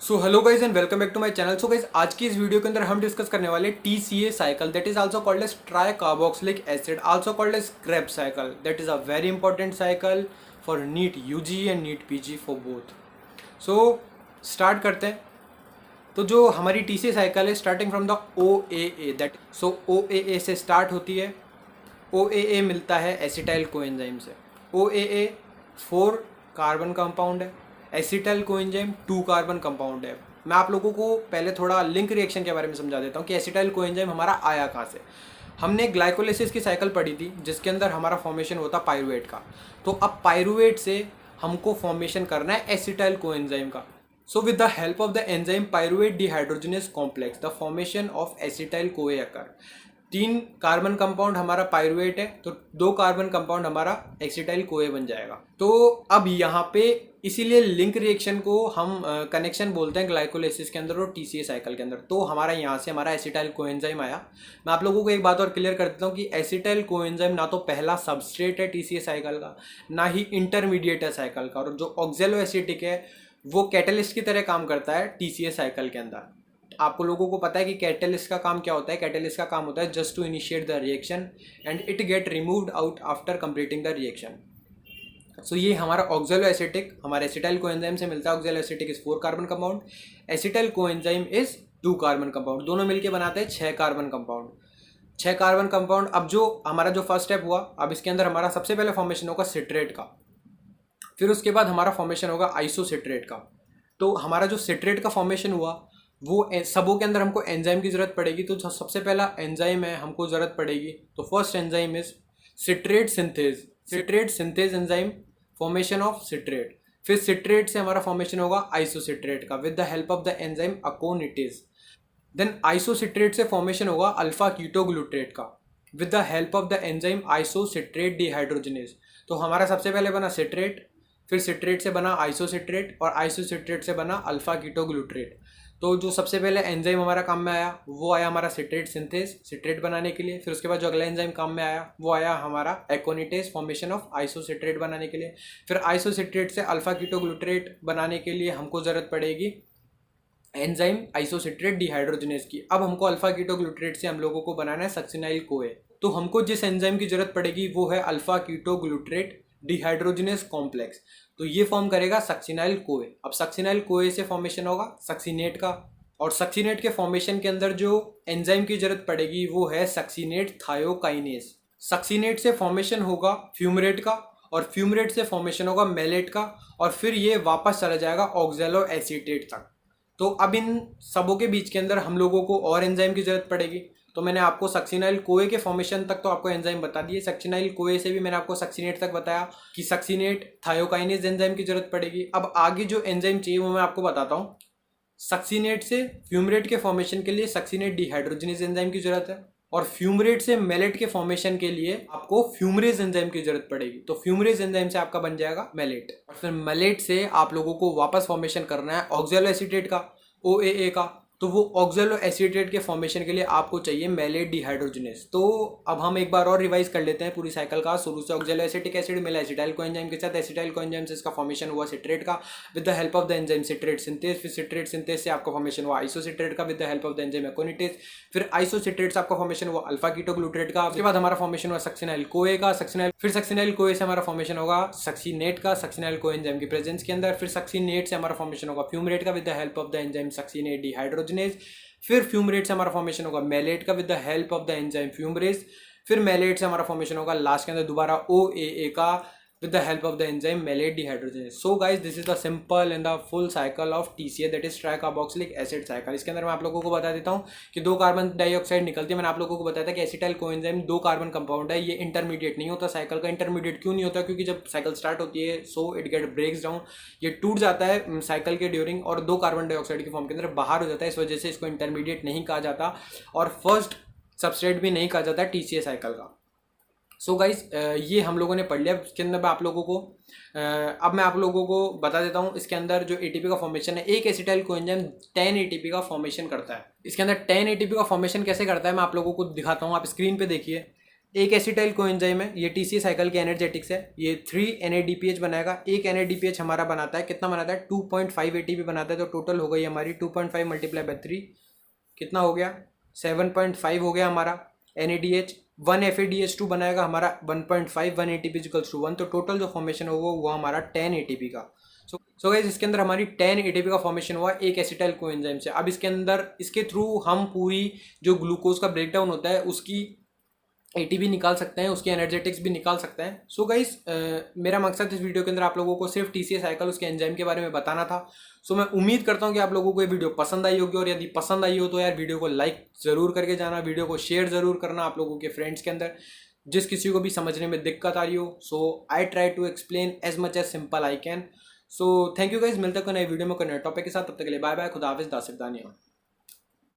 So hello guys and welcome back to my channel. So guys आज की इस video के अंदर हम डिस्कस करने वाले TCA cycle that is also called as tricarboxylic acid also called as Krebs cycle that is a very important cycle for NEET UG and NEET PG for both. So start करते हैं। तो जो हमारी TCA cycle है starting from the OAA that so OAA से start होती है। OAA मिलता है एसिटाइल कोएंजाइम से। OAA 4 कार्बन कंपाउंड है, एसिटाइल कोएंजाइम 2 कार्बन कंपाउंड है। मैं आप लोगों को पहले थोड़ा लिंक रिएक्शन के बारे में समझा देता हूँ कि एसिटाइल कोएंजाइम हमारा आया कहाँ से। हमने ग्लाइकोलिसिस की साइकिल पढ़ी थी जिसके अंदर हमारा फॉर्मेशन होता पायरुवेट का। तो अब पायरुवेट से हमको फॉर्मेशन करना है एसिटाइल कोएंजाइम का। So with the help of the enzyme pyruvate dehydrogenase complex, the formation of acetyl CoA occur. 3 carbon compound हमारा पायरुवेट है तो 2 कार्बन कंपाउंड हमारा एसिटाइल कोए बन जाएगा। तो अब यहाँ पे इसीलिए लिंक रिएक्शन को हम कनेक्शन बोलते हैं ग्लाइकोलाइसिस के अंदर और TCA साइकिल के अंदर। तो हमारा यहाँ से हमारा एसिटाइल कोएंजाइम आया। मैं आप लोगों को एक बात और क्लियर कर देता हूँ कि एसिटाइल कोएंजाइम ना तो पहला सबस्ट्रेट है TCA साइकिल का, ना ही इंटरमीडिएट है साइकिल का, और जो ऑक्जेलो एसिटिक है वो कैटलिस्ट की तरह काम करता है TCA साइकिल के अंदर। आपको लोगों को पता है कि कैटलिस्ट का काम क्या होता है। कैटलिस्ट का काम होता है just to initiate the reaction and it get removed out after completing the reaction. So ये हमारा ऑक्जेलो एसिटिक हमारे एसिटाइल कोएंजाइम से मिलता है। Oxalo acetic is 4 carbon compound, acetyl coenzyme is 2 carbon compound, दोनों मिलके बनाते हैं 6 कार्बन कंपाउंड। 6 carbon compound. अब जो हमारा जो फर्स्ट स्टेप हुआ, अब इसके अंदर हमारा सबसे पहले फॉर्मेशन होगा सिट्रेट का, फिर उसके बाद हमारा फॉर्मेशन होगा आइसोसिट्रेट का। तो हमारा जो सिट्रेट का फॉर्मेशन हुआ वो सबों के अंदर हमको एंजाइम की ज़रूरत पड़ेगी। तो जो सबसे पहला एंजाइम है हमको ज़रूरत पड़ेगी, तो first enzyme is citrate synthase. Citrate synthase enzyme, formation of citrate. फिर सिट्रेट से हमारा फॉर्मेशन होगा आइसोसिट्रेट का with the help of the enzyme aconitase. Then isocitrate से फॉर्मेशन होगा अल्फा कीटोग्लूट्रेट का with the help of the enzyme isocitrate dehydrogenase. तो हमारा सबसे पहले बना सिट्रेट, फिर सिट्रेट से बना आइसोसिट्रेट, और आइसोसिट्रेट से बना अल्फा कीटोग्लूट्रेट। तो जो सबसे पहले एंजाइम हमारा काम में आया वो आया हमारा सिट्रेट सिंथेज, सिट्रेट बनाने के लिए। फिर उसके बाद जो अगला एंजाइम काम में आया वो आया हमारा एकोनिटेज, फॉर्मेशन ऑफ आइसोसिट्रेट बनाने के लिए। फिर आइसोसिट्रेट से अल्फा कीटोग्लूट्रेट बनाने के लिए हमको ज़रूरत पड़ेगी एंजाइम आइसोसिट्रेट डिहाइड्रोजनेज की। अब हमको अल्फा कीटोग्लूट्रेट से हम लोगों को बनाना है सक्सिनाइल कोए। तो हमको जिस एंजाइम की जरूरत पड़ेगी वो है अल्फा कीटोग्लूट्रेट डिहाइड्रोजनेज कॉम्प्लेक्स। तो ये फॉर्म करेगा सक्सिनाइल कोए। अब सक्सिनाइल कोए से फॉर्मेशन होगा सक्सीनेट का, और सक्सीनेट के फॉर्मेशन के अंदर जो एंजाइम की जरूरत पड़ेगी वो है सक्सीनेट थायोकाइनेज। सक्सीनेट से फॉर्मेशन होगा फ्यूमरेट का, और फ्यूमरेट से फॉर्मेशन होगा मेलेट का, और फिर ये वापस चला जाएगा ऑक्जेलो एसीटेट तक। तो अब इन सबों के बीच के अंदर हम लोगों को और एंजाइम की जरूरत पड़ेगी। तो मैंने आपको सक्सिनाइल कोए के फॉर्मेशन तक तो आपको एंजाइम बता दिए, सक्सिनाइल कोए से भी मैंने आपको सक्सीनेट तक बताया कि सक्सीनेट थायोकाइनेज एंजाइम की जरूरत पड़ेगी। अब आगे जो एंजाइम चाहिए वो मैं आपको बताता हूँ। सक्सीनेट से फ्यूमरेट के फॉर्मेशन के लिए सक्सीनेट डिहाइड्रोजनेज एंजाइम की जरूरत है, और फ्यूमरेट से मेलेट के फॉर्मेशन के लिए आपको फ्यूमरेज एंजाइम की जरूरत पड़ेगी। तो फ्यूमरेज एंजाइम से आपका बन जाएगा मेलेट, और फिर मेलेट से आप लोगों को वापस फॉर्मेशन करना है ऑक्जेलो एसीटेट का, OAA का। तो वो ऑक्जेलो एसीटेट के फॉर्मेशन के लिए आपको चाहिए मेलेट डिहाइड्रोजनेज। तो अब हम एक बार और रिवाइज कर लेते हैं पूरी साइकिल का। शुरू से ऑक्जेलो एसिटिक एसिड मिला एसिटाइल कोएंजाइम के साथ, एसिटाइल कोएंजाइम से इसका फॉर्मेशन हुआ सिट्रेट का with the help of the enzyme citrate synthase. फिर सिट्रेट सिंथेज से आपका फॉर्मेशन हुआ आइसोसिट्रेट का with the help of the enzyme एकोनिटेज। फिर आइसोसिट्रेट से आपका फॉर्मेशन हुआ अल्फा कीटोग्लूट्रेट का। उसके बाद हमारा फॉर्मेशन हुआ सक्सिनाइल कोए का, फिर सक्सिनाइल कोए से हमारा फॉर्मेशन होगा सक्सीनेट का सक्सिनाइल कोएंजाइम की प्रेजेंस के अंदर। फिर सक्सीनेट से हमारा फॉर्मेशन होगा फ्यूमरेट का with the help of the enzyme succinate dehydrogenase. फिर फ्यूमरेट से हमारा फॉर्मेशन होगा मेलेट का with the help of the enzyme fumarase. फिर मेलेट से हमारा फॉर्मेशन होगा लास्ट के अंदर दोबारा OAA का with the help of the enzyme malate dehydrogenase. So guys, this is the simple and the full cycle of TCA, that is tricarboxylic acid cycle. इसके अंदर मैं आप लोगों को बता देता हूँ कि 2 कार्बन डाइऑक्साइड निकलती है। मैंने आप लोगों को बताया था कि एसिटाइल कोएंजाइम 2 कार्बन कंपाउंड है, ये इंटरमीडिएट नहीं होता साइकिल का। इंटरमीडिएट क्यों नहीं होता? क्योंकि जब साइकिल स्टार्ट होती है so it get breaks down, ये टूट जाता है साइकिल के ड्यूरिंग, और 2 कार्बन डाइऑक्साइड की फॉर्म के अंदर बाहर हो जाता है। इस वजह से इसको इंटरमीडिएट नहीं कहा जाता, और फर्स्ट सबस्ट्रेट भी नहीं कहा जाता TCA साइकिल का। सो गाइज ये हम लोगों ने पढ़ लिया। इसके अंदर मैं आप लोगों को अब मैं आप लोगों को बता देता हूँ इसके अंदर जो ATP का फॉर्मेशन है। एक एसिटाइल कोएंजाइम 10 ATP का फॉर्मेशन करता है। इसके अंदर 10 ATP का फॉर्मेशन कैसे करता है मैं आप लोगों को दिखाता हूँ। आप स्क्रीन पे देखिए एक एसिटाइल कोएंजाइम है, ये टीसीए साइकिल के एनर्जेटिक्स है, ये 3 NADPH बनाएगा। एक NADPH हमारा बनाता है, कितना बनाता है, 2.5 ATP बनाता है। तो टोटल हो गई हमारी 2.5 मल्टीप्लाई बाई 3, कितना हो गया, 7.5 हो गया हमारा NADH। 1 FADH2 बनाएगा हमारा 1.5, 1 ATP इक्वल्स टू 1। तो टोटल जो फॉर्मेशन होगा वो हमारा 10 ATP का। सो गाइस इसके अंदर हमारी 10 ATP का फॉर्मेशन हुआ एक एसिटाइल कोएंजाइम से। अब इसके अंदर, इसके थ्रू हम पूरी जो ग्लूकोज का ब्रेकडाउन होता है उसकी ATP निकाल सकते हैं, उसकी एनर्जेटिक्स भी निकाल सकते हैं। सो गाइस मेरा मकसद इस वीडियो के अंदर आप लोगों को सिर्फ TCA साइकिल, उसके एंजाइम के बारे में बताना था। सो मैं उम्मीद करता हूँ कि आप लोगों को ये वीडियो पसंद आई होगी, और यदि पसंद आई हो तो यार वीडियो को लाइक ज़रूर करके जाना, वीडियो को शेयर ज़रूर करना आप लोगों के फ्रेंड्स के अंदर, जिस किसी को भी समझने में दिक्कत आ रही हो। So I try to explain as much as simple I can. So thank you guys, मिलते हैं कोई नए वीडियो में कोई नए टॉपिक के साथ। तब तक के लिए बाय बाय, खुदा हाफिज़, दासिफ दानिया।